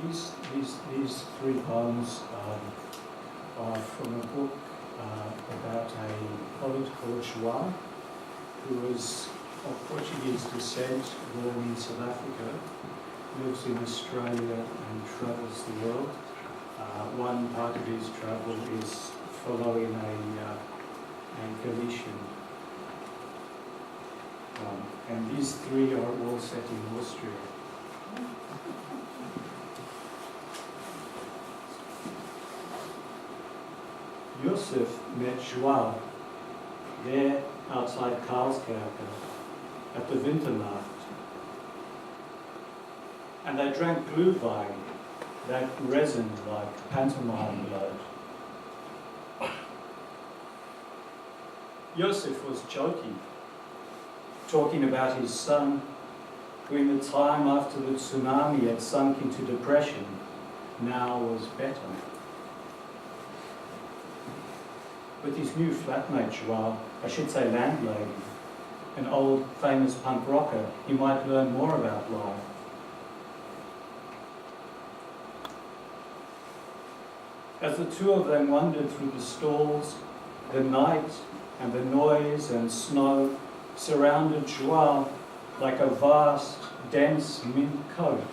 these three poems are from a book about a poet called João, who was of Portuguese descent, born in South Africa, lives in Australia and travels the world. One part of his travel is following a Galician. And these three are all set in Austria. Josef met João there outside Karlskerke at the Winternacht. And they drank glühwein that resined like pantomime blood. Josef was joking, talking about his son, who in the time after the tsunami had sunk into depression, now was better. With his new flatmate João, I should say landlady, an old famous punk rocker, he might learn more about life. As the two of them wandered through the stalls, the night and the noise and snow surrounded João like a vast, dense mint coat,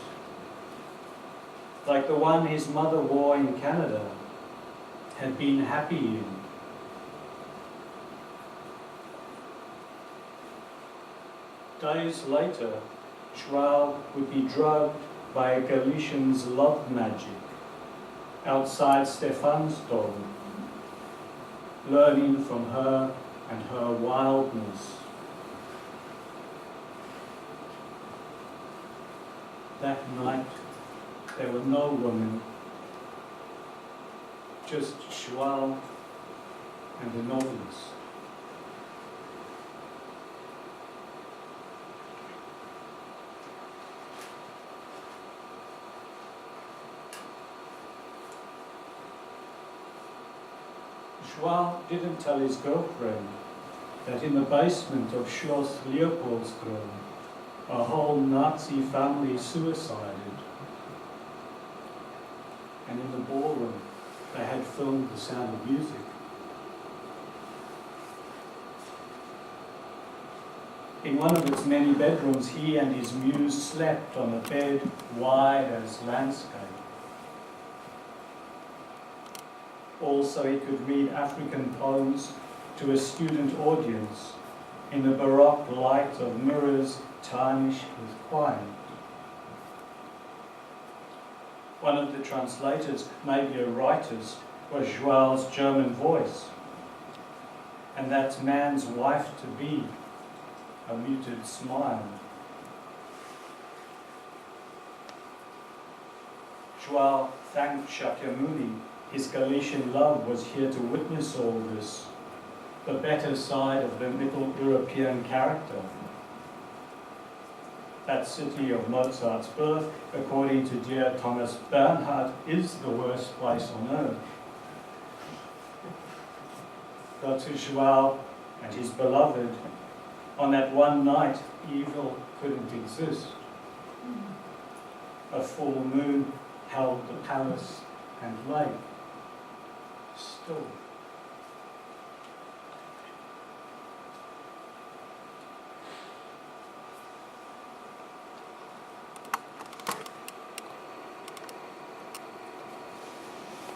like the one his mother wore in Canada, had been happy in. Days later, João would be drugged by a Galician's love magic outside Stefansdom, learning from her and her wildness. That night, there were no women, just João and the novice. João didn't tell his girlfriend that in the basement of Schloss Leopoldskron, a whole Nazi family suicided. And in the ballroom, they had filmed The Sound of Music. In one of its many bedrooms, he and his muse slept on a bed wide as landscape. Also, he could read African poems to a student audience in the Baroque light of mirrors tarnished with quiet. One of the translators, maybe a writer's, was João's German voice, and that man's wife-to-be, a muted smile. João thanked Shakyamuni. His Galician love was here to witness all this, the better side of the Middle European character. That city of Mozart's birth, according to dear Thomas Bernhard, is the worst place on earth. But to João and his beloved, on that one night, evil couldn't exist. A full moon held the palace and lake still.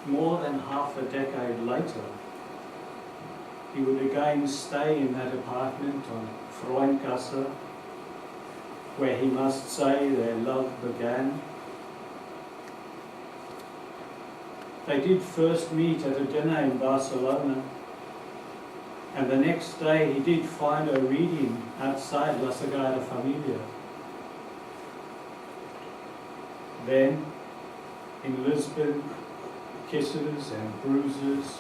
More than half a decade later, he would again stay in that apartment on Freundgasse, where he must say their love began. They did first meet at a dinner in Barcelona, and the next day he did find her reading outside La Sagrada Familia. Then, in Lisbon, kisses and bruises,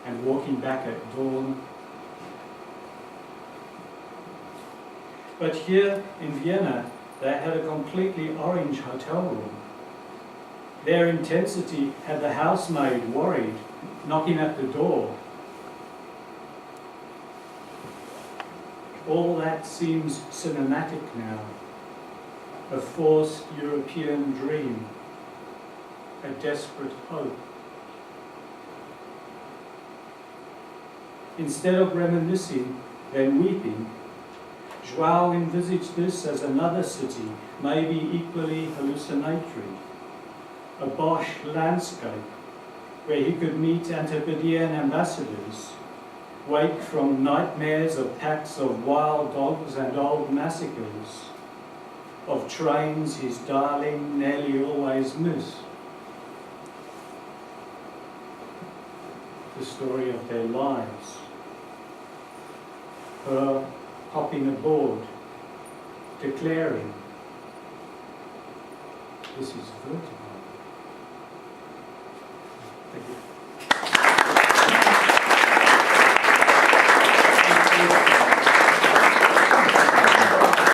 and walking back at dawn. But here in Vienna, they had a completely orange hotel room. Their intensity had the housemaid worried, knocking at the door. All that seems cinematic now, a forced European dream, a desperate hope. Instead of reminiscing, then weeping, João envisaged this as another city, maybe equally hallucinatory, a Bosch landscape where he could meet Antipodean ambassadors, wake from nightmares of packs of wild dogs and old massacres, of trains his darling nearly always missed. The story of their lives. Her hopping aboard, declaring, "This is vertigo." Thank you.